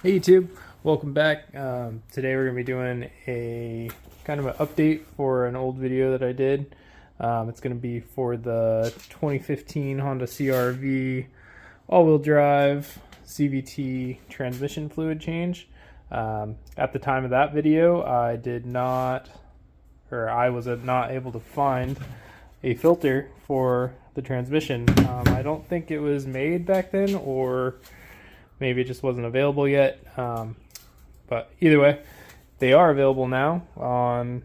Hey YouTube, welcome back. Today we're going to be doing a kind of an update for an old video that I did. It's going to be for the 2015 Honda CRV all-wheel drive CVT transmission fluid change. At the time of that video, I was not able to find a filter for the transmission. I don't think it was made back then, or maybe it just wasn't available yet. But either way, they are available now on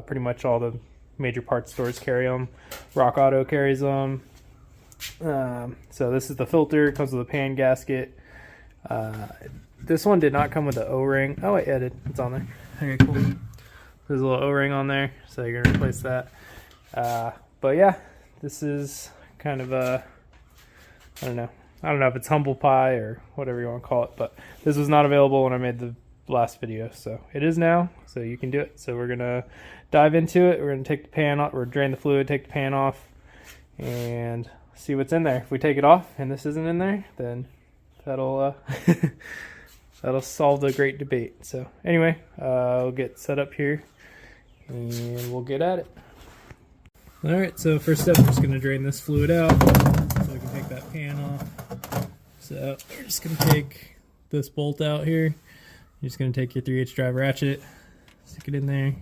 pretty much all the major parts stores carry them. Rock Auto carries them. So this is the filter. It comes with a pan gasket. This one did not come with the O-ring. Oh wait, yeah, it's on there. Okay, cool. There's a little O-ring on there, so you're gonna replace that. But yeah, this is kind of a, I don't know if it's humble pie or whatever you want to call it, but this was not available when I made the last video, so it is now, so you can do it. So we're gonna dive into it. We're gonna take the pan off, or drain the fluid, take the pan off, and see what's in there. If we take it off and this isn't in there, then that'll that'll solve the great debate. So anyway, we'll get set up here and we'll get at it. Alright, so first step, I'm just going to drain this fluid out so we can take that pan off. So we're just going to take this bolt out here. You're just going to take your 3/8 drive ratchet, stick it in there.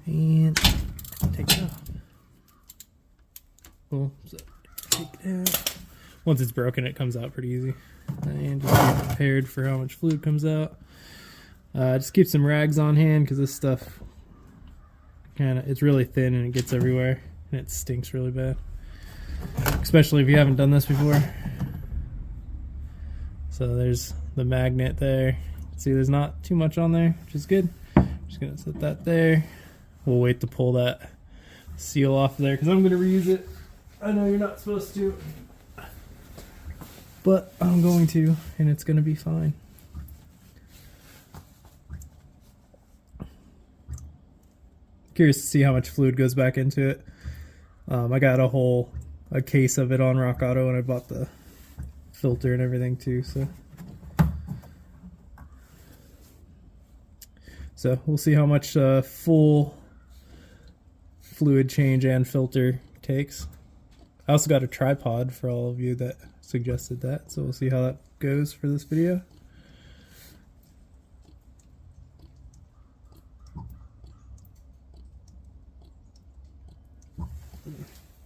And take it off. Cool. So take it out. Once it's broken, it comes out pretty easy. And just be prepared for how much fluid comes out. Just keep some rags on hand, because this stuff it's really thin and it gets everywhere and it stinks really bad, especially if you haven't done this before. So there's the magnet there. See, there's not too much on there, which is good. Just gonna set that there. We'll wait to pull that seal off there, because I'm gonna reuse it. I know you're not supposed to, but I'm going to, and it's gonna be fine. Curious to see how much fluid goes back into it. I got a case of it on Rock Auto, and I bought the filter and everything too. So we'll see how much full fluid change and filter takes. I also got a tripod for all of you that suggested that, so we'll see how that goes for this video.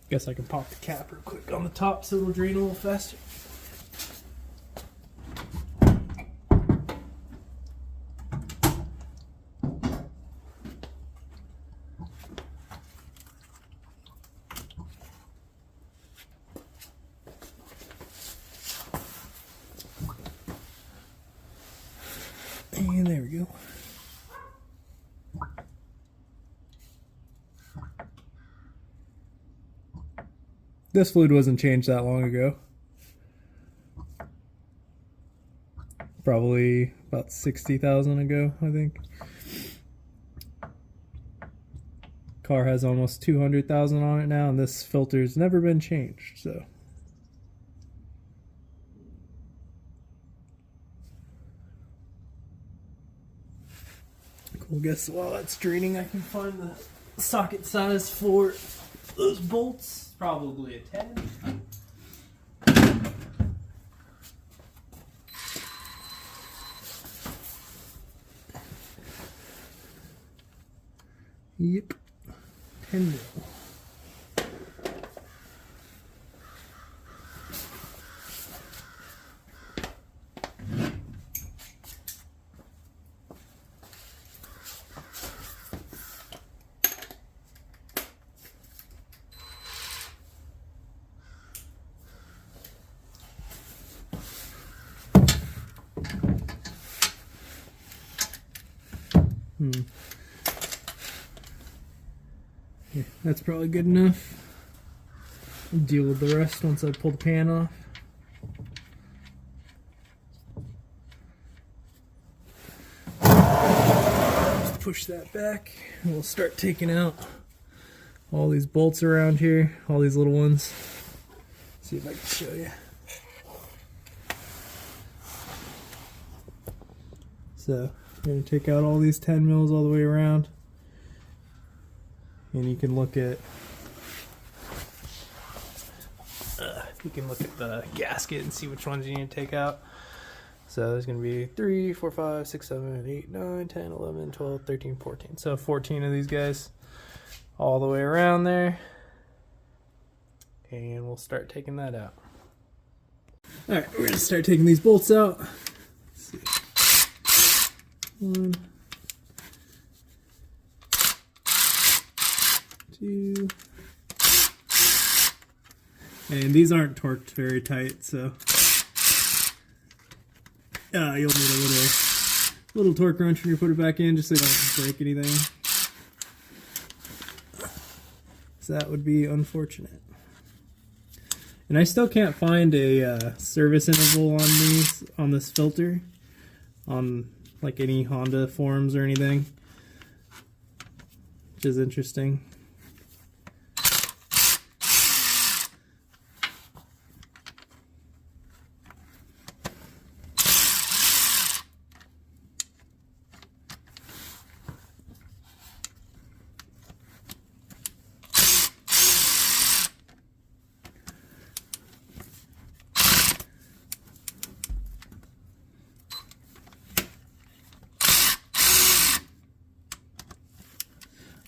Guess I can pop the cap real quick on the top so it'll drain a little faster. And there we go. This fluid wasn't changed that long ago. Probably about 60,000 ago, I think. Car has almost 200,000 on it now, and this filter's never been changed, so. Cool, guess while that's draining, I can find the socket size for those bolts. Probably a 10. Yep, 10 mil. Yeah, that's probably good enough. I'll deal with the rest once I pull the pan off. Just push that back and we'll start taking out all these bolts around here, all these little ones. Let's see if I can show you. So I'm going to take out all these 10 mils all the way around, and you can look at the gasket and see which ones you need to take out. So there's going to be 3, 4, 5, 6, 7, 8, 9, 10, 11, 12, 13, 14. So 14 of these guys all the way around there. And we'll start taking that out. Alright, we're going to start taking these bolts out. Let's see. 1, 2. And these aren't torqued very tight, so you'll need a little torque wrench when you put it back in, just so you don't break anything. So that would be unfortunate. And I still can't find a service interval on this filter on like any Honda forums or anything, which is interesting.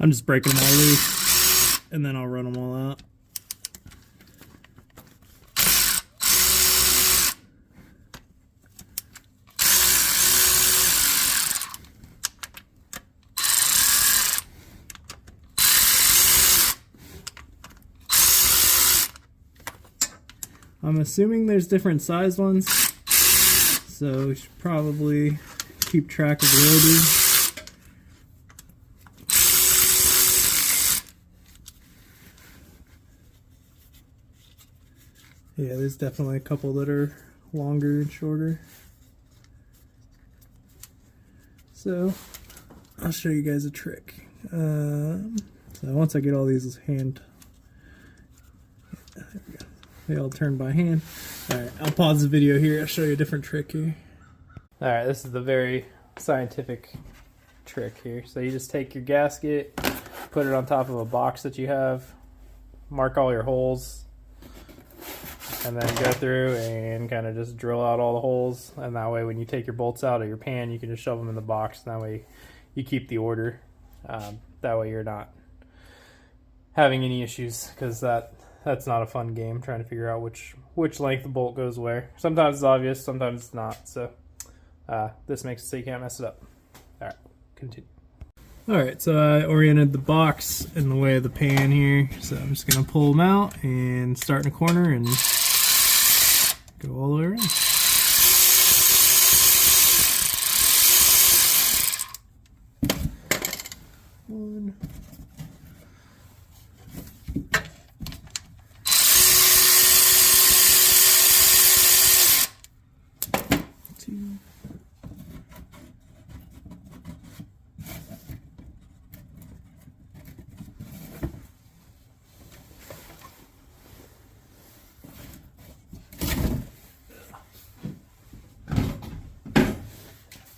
I'm just breaking them all loose, and then I'll run them all out. I'm assuming there's different size ones, so we should probably keep track of the orders. Yeah, there's definitely a couple that are longer and shorter. So, I'll show you guys a trick. So once I get all these there we go. They all turn by hand. Alright, I'll pause the video here. I'll show you a different trick here. Alright, this is the very scientific trick here. So you just take your gasket, put it on top of a box that you have, mark all your holes, and then go through and kind of just drill out all the holes, and that way when you take your bolts out of your pan, you can just shove them in the box, and that way you keep the order. That way you're not having any issues, because that's not a fun game, trying to figure out which length the bolt goes where. Sometimes it's obvious, sometimes it's not, so this makes it so you can't mess it up. Alright, continue. Alright, so I oriented the box in the way of the pan here, so I'm just going to pull them out and start in a corner and go all the way around. One. Two.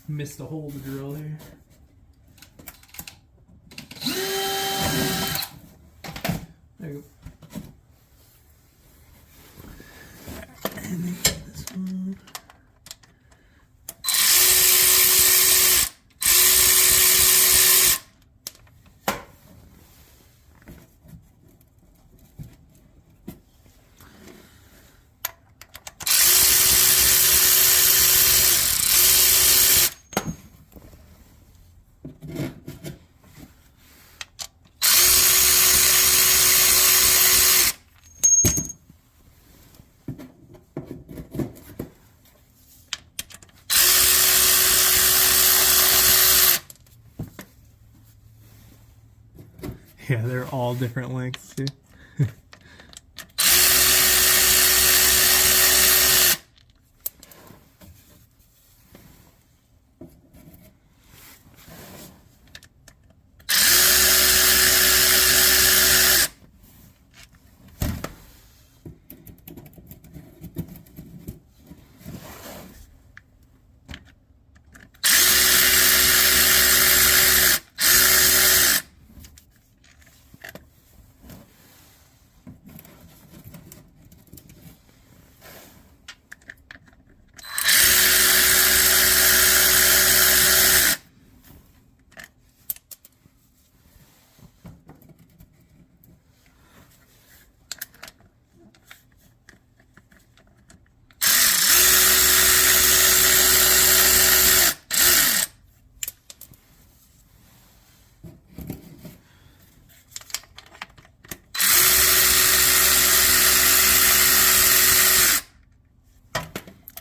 Missed a hole to drill here. There you go. And then this one. Yeah, they're all different lengths too.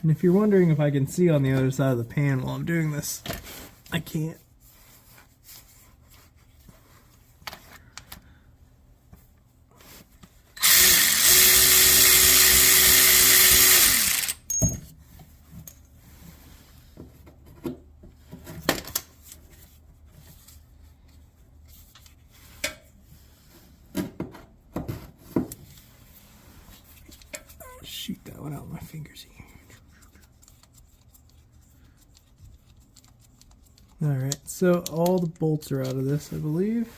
And if you're wondering if I can see on the other side of the pan while I'm doing this, I can't. Shoot that one out with my fingers here. Alright, so all the bolts are out of this, I believe,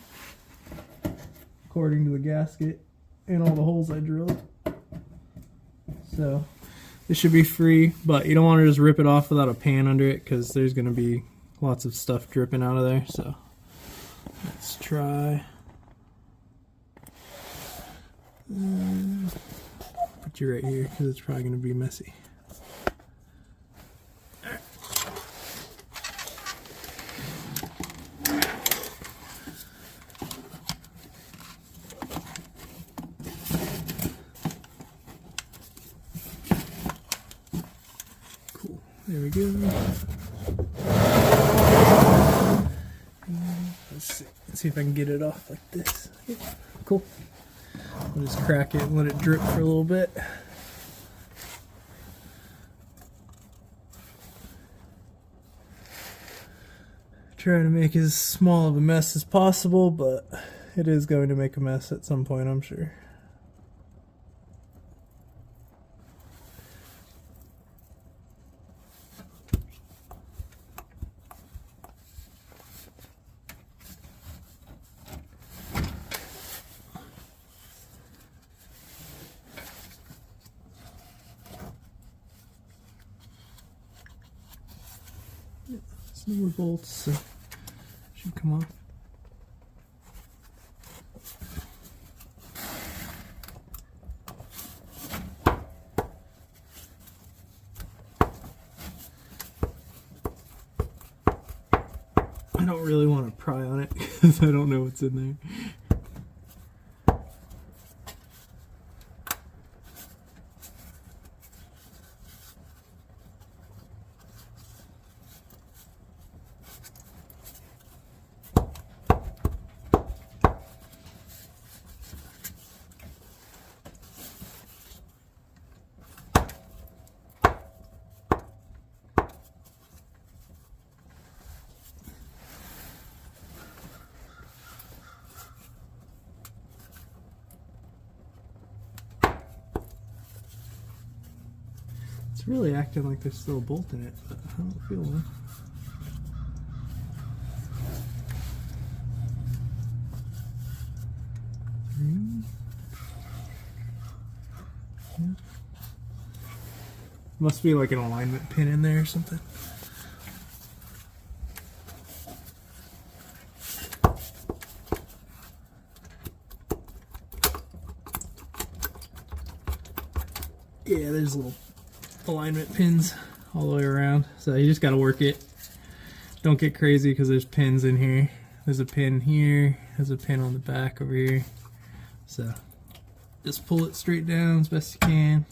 according to the gasket and all the holes I drilled. So this should be free, but you don't want to just rip it off without a pan under it because there's going to be lots of stuff dripping out of there. So let's try. Put you right here because it's probably going to be messy. Cool. There we go. Let's see if I can get it off like this. Yeah, cool. I'll just crack it and let it drip for a little bit. Trying to make as small of a mess as possible, but it is going to make a mess at some point, I'm sure. Some more bolts, so should come off. I don't really want to pry on it because I don't know what's in there. It's really acting like there's still a bolt in it, but I don't feel one. Yeah. Must be like an alignment pin in there or something. Yeah, there's little alignment pins all the way around, so you just got to work it. Don't get crazy because there's pins in here. There's a pin here, there's a pin on the back over here, so just pull it straight down as best you can.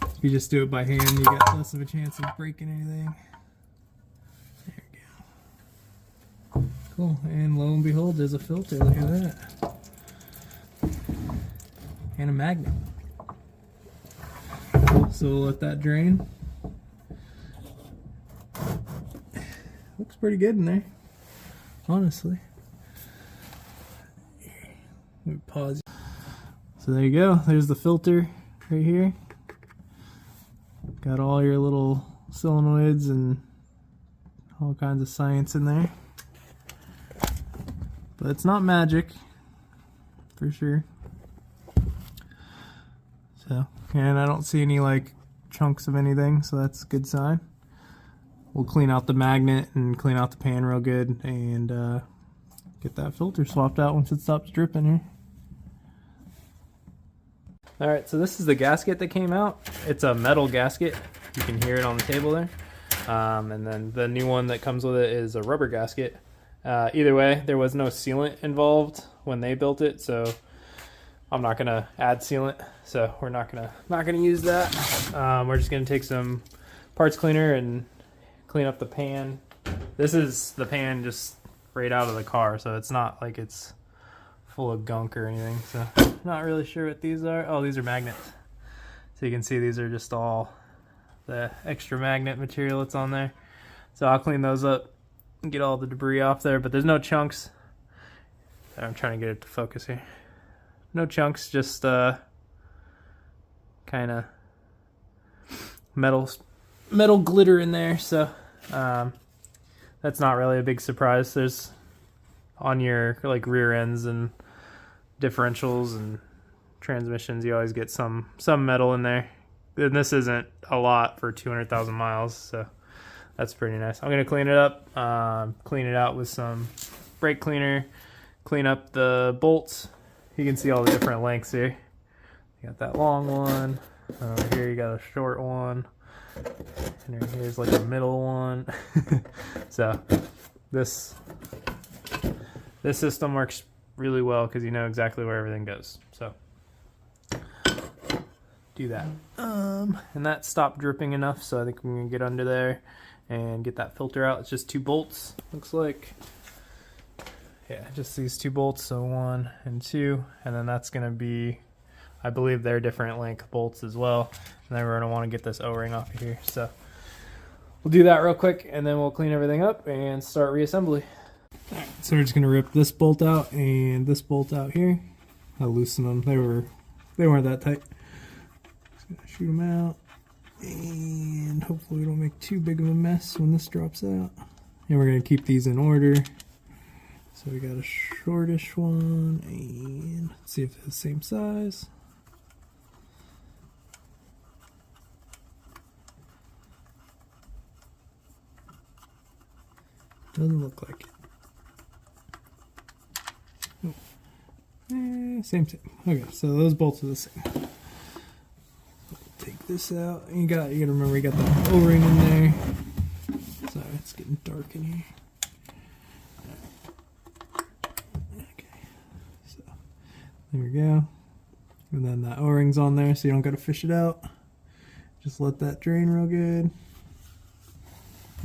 If you just do it by hand, you got less of a chance of breaking anything. There we go. Cool, and lo and behold, there's a filter. Look at that. And a magnet. So we'll let that drain. Looks pretty good in there, honestly. Let me pause. So there you go. There's the filter right here. Got all your little solenoids and all kinds of science in there. But it's not magic, for sure. So, and I don't see any like chunks of anything, so that's a good sign. We'll clean out the magnet and clean out the pan real good and get that filter swapped out once it stops dripping here. Alright, so this is the gasket that came out. It's a metal gasket. You can hear it on the table there. And then the new one that comes with it is a rubber gasket. Either way, there was no sealant involved when they built it, so I'm not gonna add sealant, so we're not gonna use that. We're just gonna take some parts cleaner and clean up the pan. This is the pan just right out of the car, so it's not like it's full of gunk or anything. So not really sure what these are. Oh, these are magnets. So you can see these are just all the extra magnet material that's on there. So I'll clean those up and get all the debris off there, but there's no chunks. I'm trying to get it to focus here. No chunks, just kind of metal glitter in there. So that's not really a big surprise. There's on your like rear ends and differentials and transmissions, you always get some metal in there. And this isn't a lot for 200,000 miles, so that's pretty nice. I'm gonna clean it up, clean it out with some brake cleaner, clean up the bolts. You can see all the different lengths here. You got that long one. Over here you got a short one. And here's like a middle one. So this system works really well because you know exactly where everything goes. So do that. And that stopped dripping enough, so I think we can get under there and get that filter out. It's just 2 bolts, looks like. Yeah, just these 2 bolts, so 1 and 2, and then that's going to be, I believe they're different length bolts as well, and then we're going to want to get this O-ring off of here. So we'll do that real quick, and then we'll clean everything up and start reassembly. All right, so we're just going to rip this bolt out and this bolt out here. I'll loosen them. They weren't that tight. Just going to shoot them out, and hopefully we don't make too big of a mess when this drops out. And we're going to keep these in order. So we got a shortish one, and let's see if it's the same size. Doesn't look like it. Oh. Same. Okay, so those bolts are the same. Take this out. And you gotta remember you got the O-ring in there. Sorry, it's getting dark in here. There we go. And then the O-ring's on there, so you don't got to fish it out. Just let that drain real good.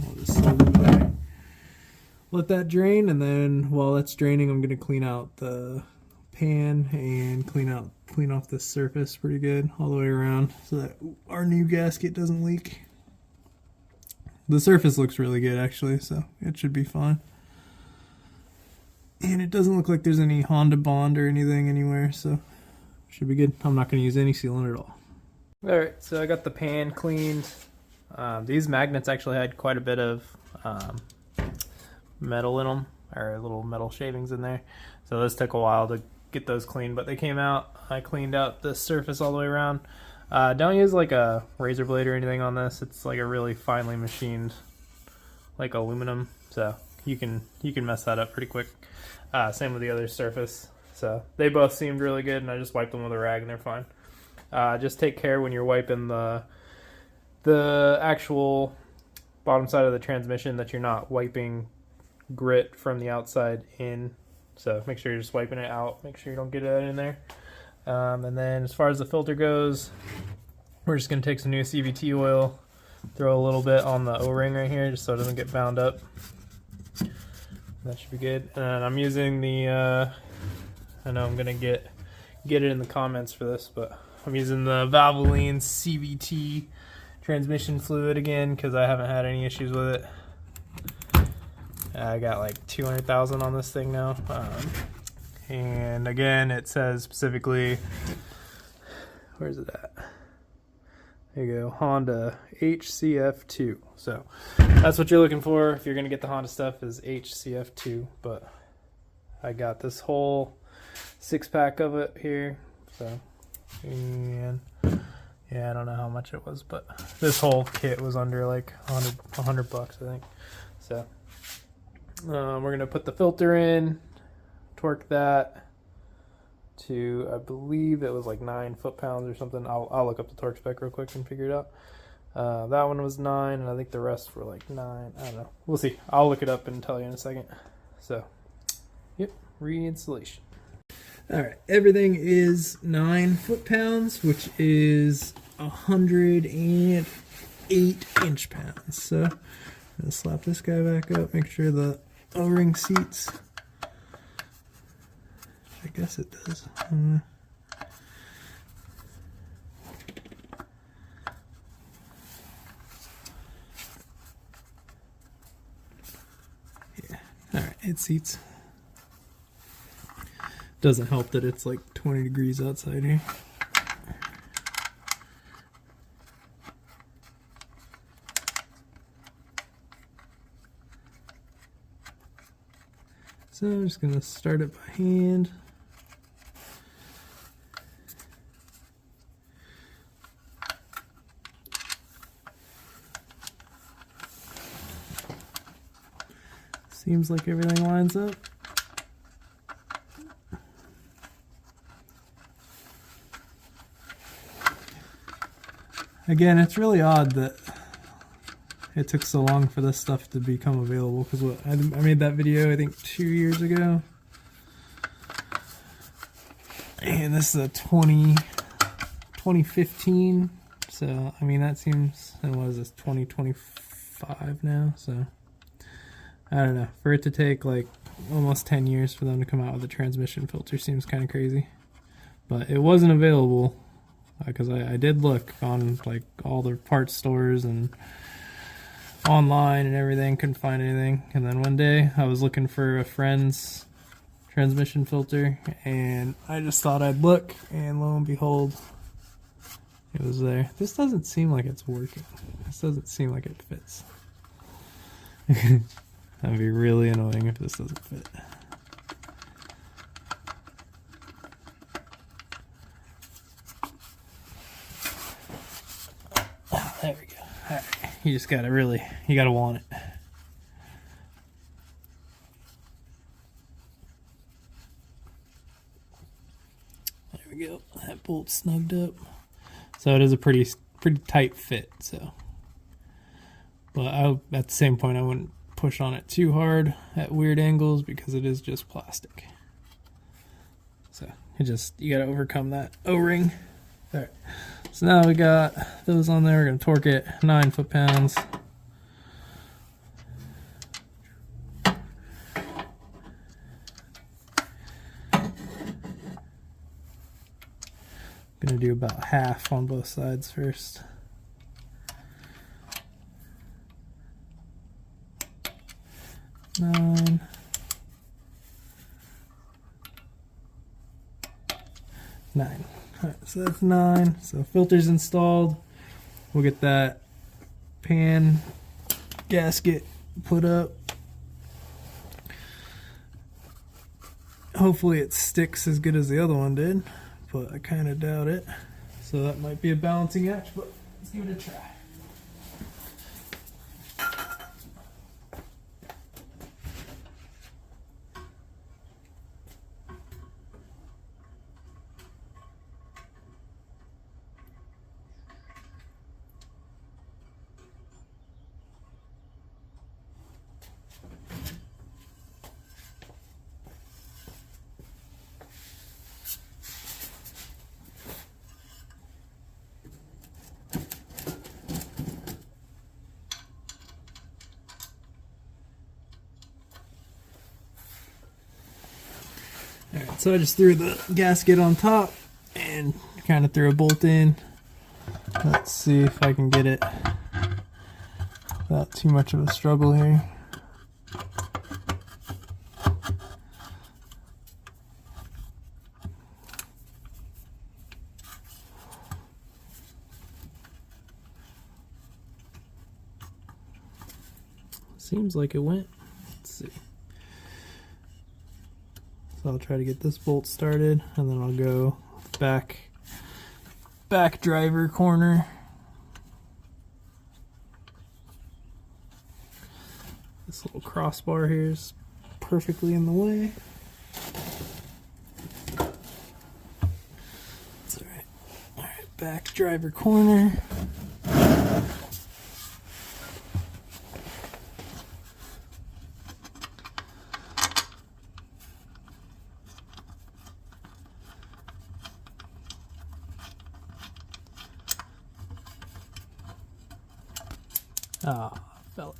I'll just slide it there. Let that drain, and then while that's draining, I'm going to clean out the pan and clean off this surface pretty good all the way around so that our new gasket doesn't leak. The surface looks really good actually, so it should be fine. And it doesn't look like there's any Honda bond or anything anywhere, so should be good. I'm not going to use any sealant at all. Alright, so I got the pan cleaned. These magnets actually had quite a bit of metal in them, or little metal shavings in there. So this took a while to get those cleaned, but they came out. I cleaned out the surface all the way around. Don't use like a razor blade or anything on this. It's like a really finely machined like aluminum, so you can mess that up pretty quick. Same with the other surface. So they both seemed really good, and I just wiped them with a rag and they're fine. Just take care when you're wiping the actual bottom side of the transmission that you're not wiping grit from the outside in. So make sure you're just wiping it out. Make sure you don't get it in there. And then as far as the filter goes, we're just going to take some new CVT oil, throw a little bit on the O-ring right here just so it doesn't get bound up. That should be good. And I'm using the, I know I'm going to get it in the comments for this, but I'm using the Valvoline CVT transmission fluid again because I haven't had any issues with it. I got like 200,000 on this thing now. And again, it says specifically, where's it at? There you go, Honda HCF2. So that's what you're looking for if you're going to get the Honda stuff, is HCF2. But I got this whole 6-pack of it here. So, and yeah, I don't know how much it was, but this whole kit was under like 100 bucks, I think. So we're going to put the filter in, torque that to, I believe it was like 9 foot-pounds or something. I'll look up the torque spec real quick and figure it out. That one was 9, and I think the rest were like 9. I don't know. We'll see. I'll look it up and tell you in a second. So, yep, reinstallation. Alright, everything is 9 foot-pounds, which is 108 inch-pounds. So I'm gonna slap this guy back up, make sure the O-ring seats. I guess it does. Yeah, alright, it seats. Doesn't help that it's like 20 degrees outside here. So I'm just gonna start it by hand. Seems like everything lines up. Again, it's really odd that it took so long for this stuff to become available, because I made that video I think 2 years ago, and this is a 2015, so I mean that seems, and what is this, 2025 now, so I don't know, for it to take like almost 10 years for them to come out with a transmission filter seems kind of crazy. But it wasn't available, because I did look on like all the parts stores and online and everything, couldn't find anything. And then one day I was looking for a friend's transmission filter, and I just thought I'd look, and lo and behold, it was there. This doesn't seem like it's working. This doesn't seem like it fits. That'd be really annoying if this doesn't fit. There we go. All right. You just gotta you gotta want it. There we go. That bolt's snugged up. So it is a pretty tight fit. So, but at the same point, I wouldn't push on it too hard at weird angles because it is just plastic. So you gotta overcome that O-ring. All right. So now we got those on there. We're going to torque it 9 foot-pounds. Going to do about half on both sides first. Nine. Alright, so that's 9. So filter's installed. We'll get that pan gasket put up. Hopefully it sticks as good as the other one did, but I kind of doubt it. So that might be a balancing act, but let's give it a try. Alright, so I just threw the gasket on top and kind of threw a bolt in. Let's see if I can get it without too much of a struggle here. Seems like it went. Let's see. So I'll try to get this bolt started, and then I'll go back driver corner. This little crossbar here is perfectly in the way. It's all right. All right, back driver corner. Ah, fell out.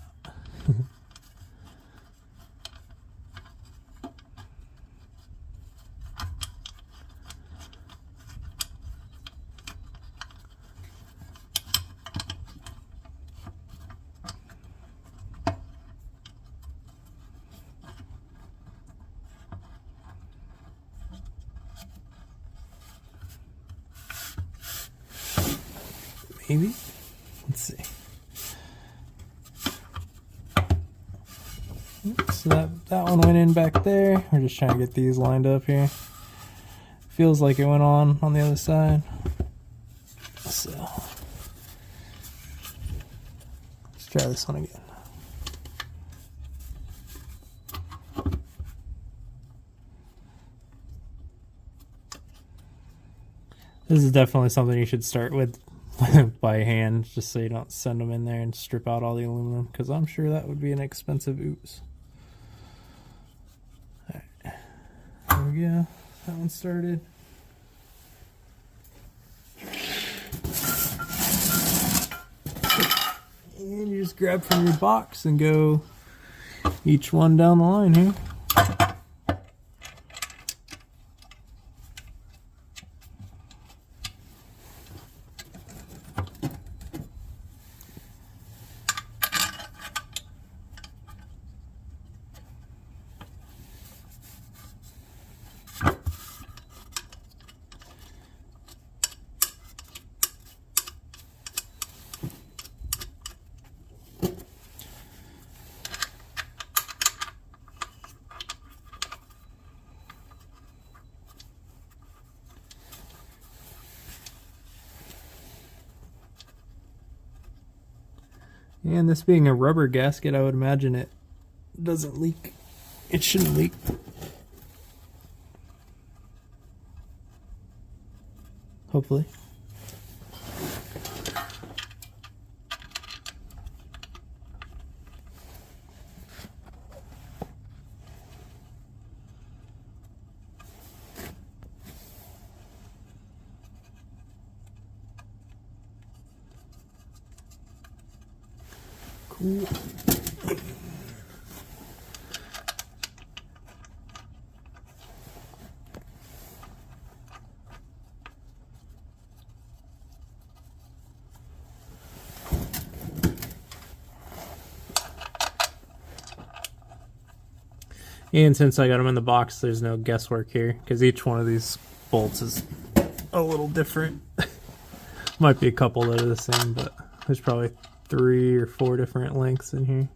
Maybe. Let's see. So that one went in back there. We're just trying to get these lined up here. Feels like it went on the other side. So let's try this one again. This is definitely something you should start with by hand, just so you don't send them in there and strip out all the aluminum, because I'm sure that would be an expensive oops. Alright, there we go. That one started. And you just grab from your box and go each one down the line here. And this being a rubber gasket, I would imagine it doesn't leak. It shouldn't leak. Hopefully. Cool. And since I got them in the box, there's no guesswork here, because each one of these bolts is a little different. Might be a couple that are the same, but there's probably 3 or 4 different lengths in here.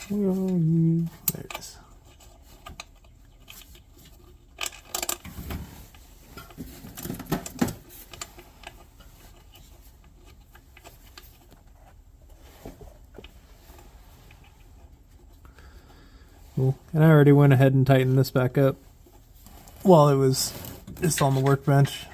Where are you? There it is. Cool. And I already went ahead and tightened this back up while it was just on the workbench.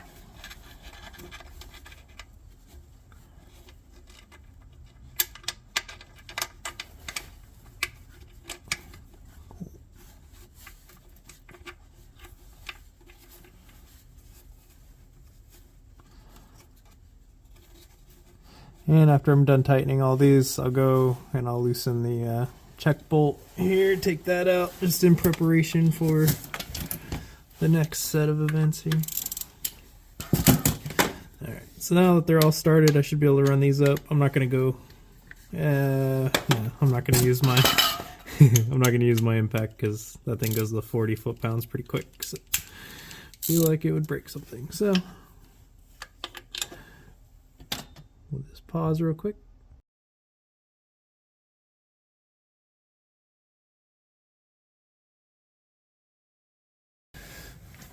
And after I'm done tightening all these, I'll go and I'll loosen the check bolt here, take that out just in preparation for the next set of events here. Alright, so now that they're all started, I should be able to run these up. I'm not going to go, no, I'm not going to use my, I'm not going to use my impact because that thing goes to 40 foot-pounds pretty quick. So I feel like it would break something. So we'll just pause real quick.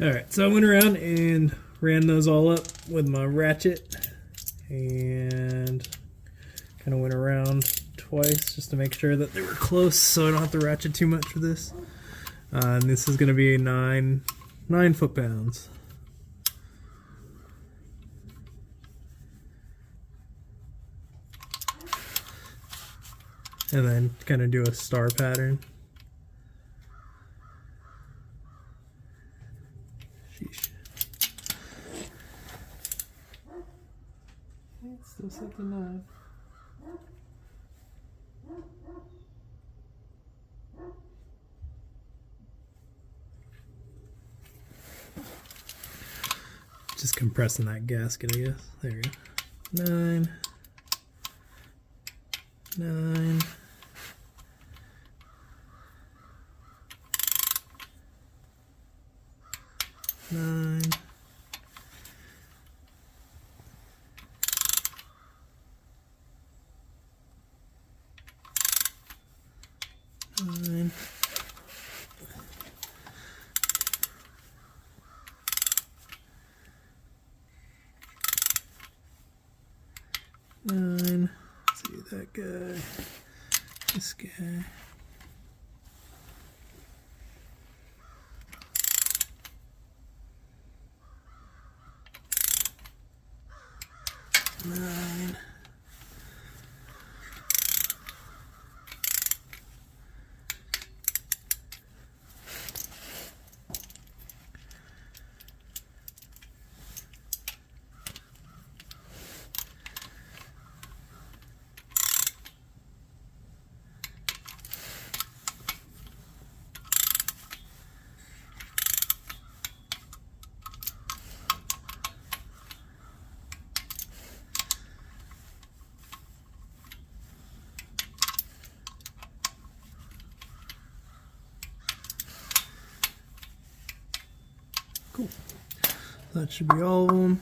Alright, so I went around and ran those all up with my ratchet and kind of went around twice just to make sure that they were close so I don't have to ratchet too much for this. And this is going to be 9 foot-pounds. And then kind of do a star pattern. Sheesh. It's still set to 9. Just compressing that gasket, I guess. There we go. 9. 9. 9. 9. 9. Let's see that guy. This guy. 9. 'Cool. That should be all of them.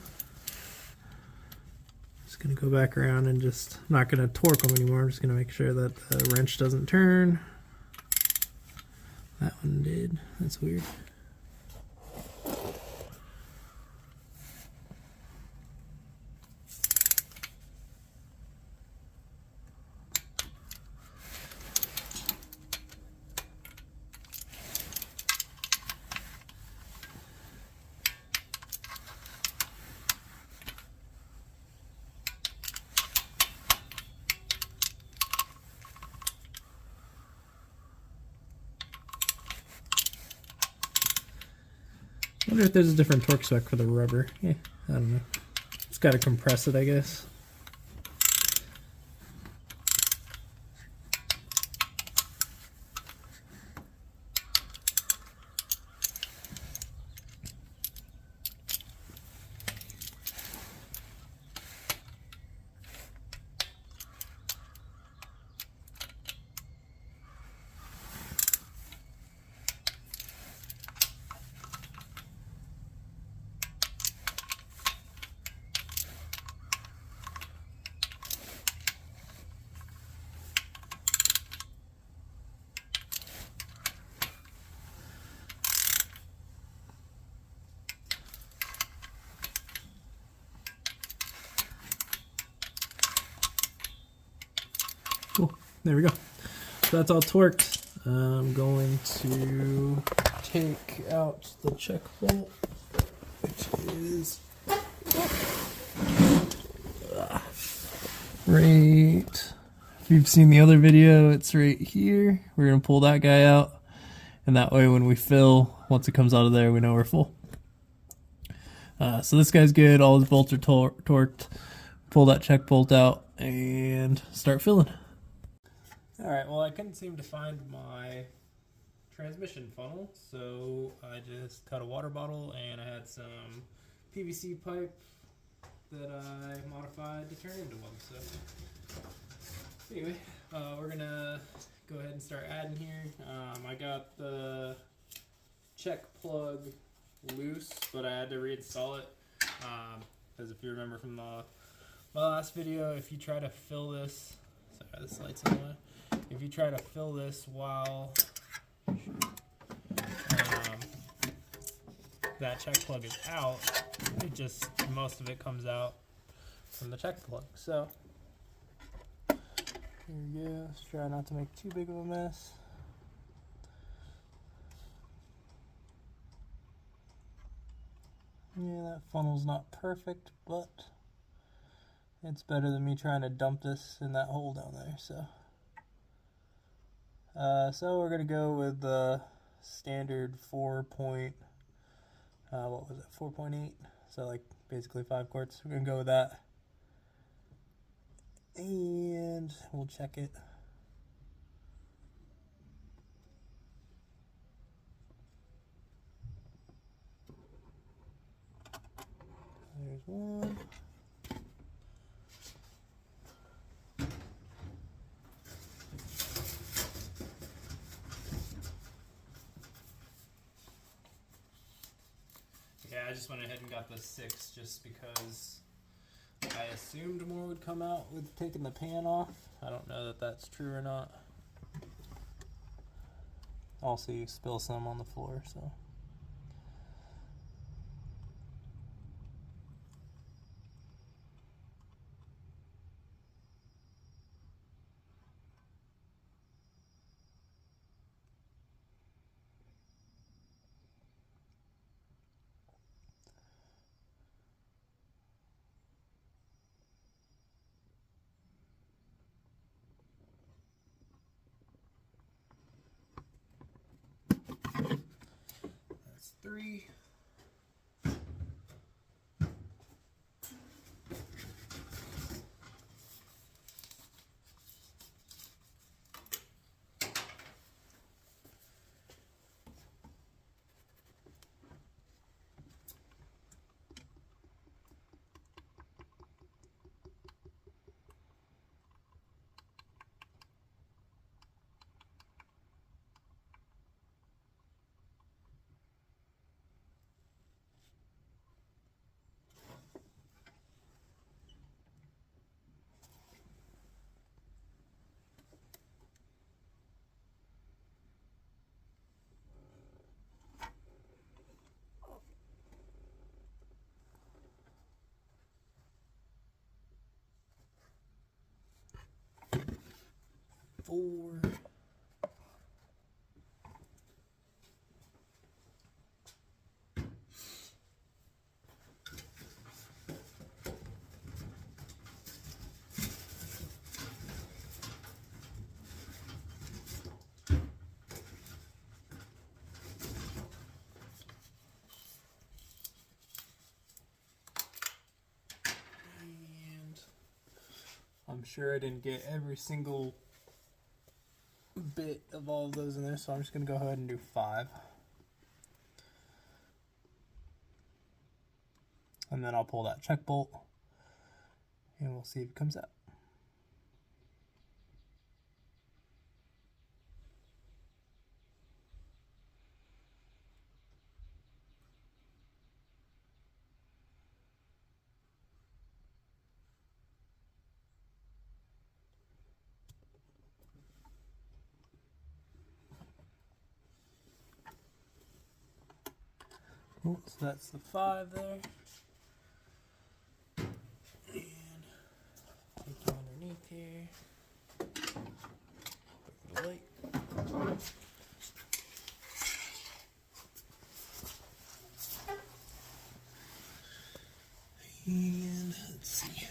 Just going to go back around and just, I'm not going to torque them anymore. I'm just going to make sure that the wrench doesn't turn. That one did. That's weird. I wonder if there's a different torque spec for the rubber. Yeah, I don't know. It's got to compress it, I guess. Cool, there we go. So that's all torqued. I'm going to take out the check bolt, which is right, if you've seen the other video, it's right here. We're going to pull that guy out, and that way when we fill, once it comes out of there, we know we're full. So this guy's good, all his bolts are torqued. Pull that check bolt out and start filling. Alright, well I couldn't seem to find my transmission funnel, so I just cut a water bottle and I had some PVC pipe that I modified to turn into one. So anyway, we're gonna go ahead and start adding here. I got the check plug loose, but I had to reinstall it because if you remember from my last video, if you try to fill this, sorry, this light's on the way. If you try to fill this while that check plug is out, most of it comes out from the check plug. So here we go. Let's try not to make too big of a mess. Yeah, that funnel's not perfect, but it's better than me trying to dump this in that hole down there. So we're gonna go with the standard 4.8, so like basically 5 quarts. We're gonna go with that, and we'll check it. There's one. Yeah, I just went ahead and got the 6 just because I assumed more would come out with taking the pan off. I don't know that that's true or not. Also, you spill some on the floor, so. That's 3. Four. And I'm sure I didn't get every single bit of all of those in there, so I'm just going to go ahead and do 5. And then I'll pull that check bolt and we'll see if it comes out. Cool, so that's the 5 there. And take you underneath here. Put the light. And let's see.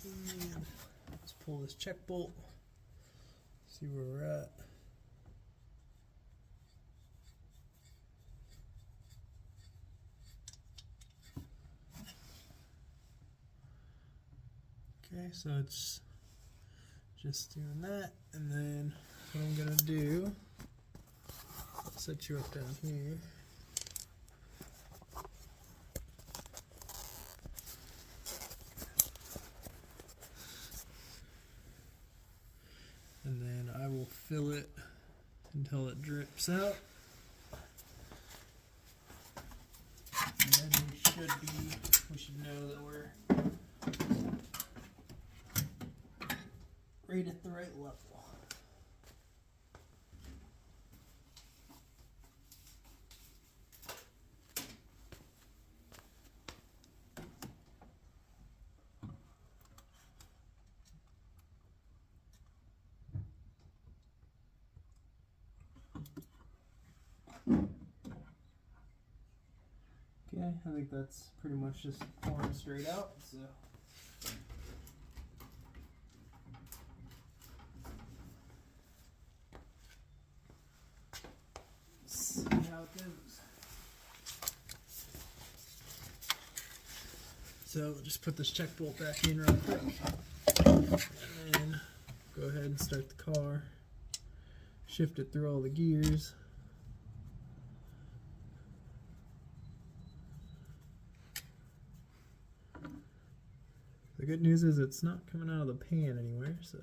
And pull this check bolt, see where we're at. Okay, so it's just doing that, and then what I'm gonna do, I'll set you up down here. And then I will fill it until it drips out. And then we should know that we're right at the right level. Okay, I think that's pretty much just pouring straight out. So see how it goes. So just put this check bolt back in real quick, and then go ahead and start the car. Shift it through all the gears. The good news is it's not coming out of the pan anywhere, so.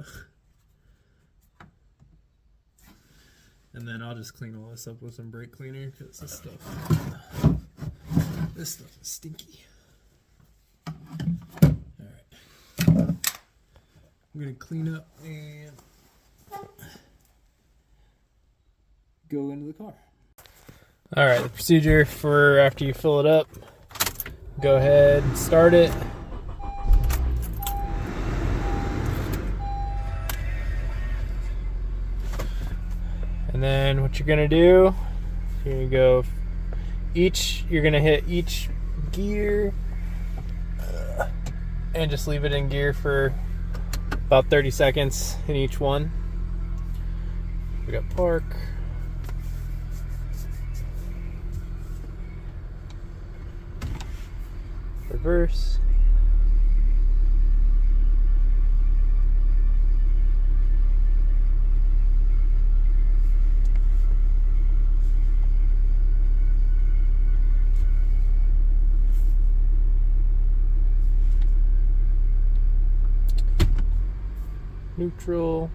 And then I'll just clean all this up with some brake cleaner, because this stuff is stinky. Alright. I'm going to clean up and go into the car. Alright, the procedure for after you fill it up, go ahead and start it. And then what you're gonna do, you're gonna go you're gonna hit each gear and just leave it in gear for about 30 seconds in each one. We got park, reverse, neutral,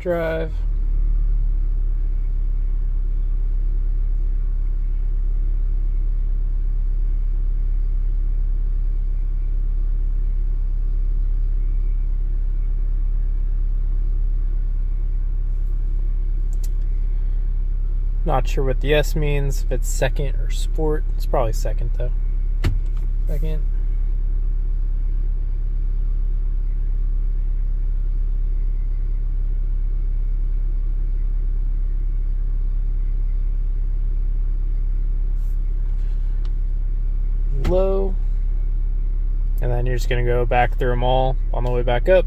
drive, not sure what the S means, if it's second or sport. It's probably second though. Second. Low. And then you're just going to go back through them all on the way back up.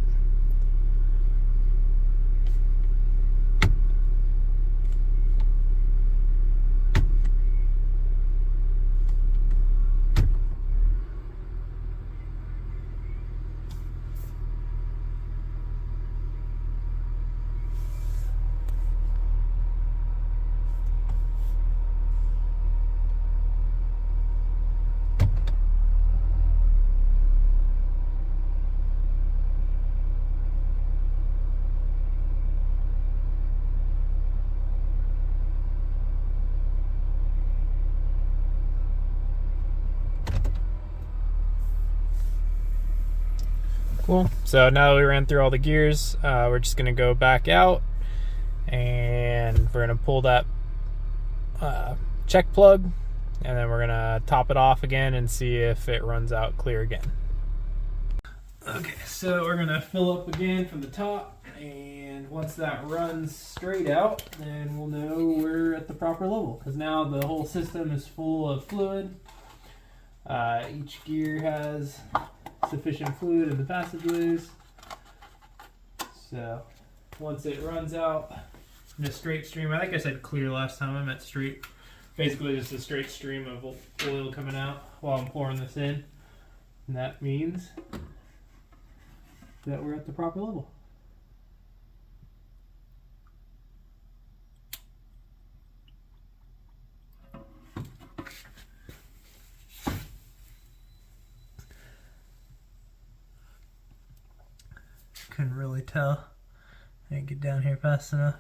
Cool. So now that we ran through all the gears, we're just going to go back out and we're going to pull that check plug, and then we're gonna top it off again and see if it runs out clear again. Okay, so we're gonna fill up again from the top, and once that runs straight out, then we'll know we're at the proper level, because now the whole system is full of fluid. Each gear has sufficient fluid in the passageways. So once it runs out in a straight stream, I think I said clear last time, I meant straight. Basically just a straight stream of oil coming out while I'm pouring this in. And that means that we're at the proper level. Couldn't really tell. I didn't get down here fast enough.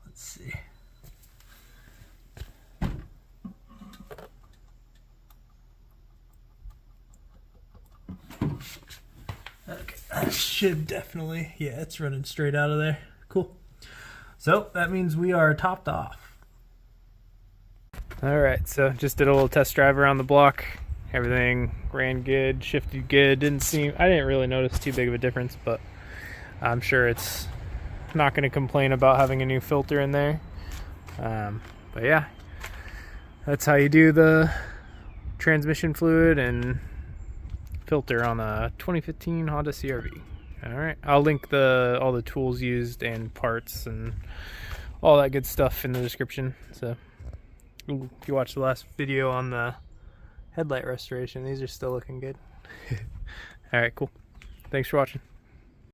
Let's see. Okay, that should definitely, yeah, it's running straight out of there. Cool. So that means we are topped off. All right, so just did a little test drive around the block. Everything ran good, shifted good. I didn't really notice too big of a difference, but I'm sure it's not going to complain about having a new filter in there. But yeah, that's how you do the transmission fluid and filter on a 2015 Honda CRV. All right, I'll link all the tools used and parts and all that good stuff in the description. So if you watched the last video on the headlight restoration, these are still looking good. All right, cool. Thanks for watching.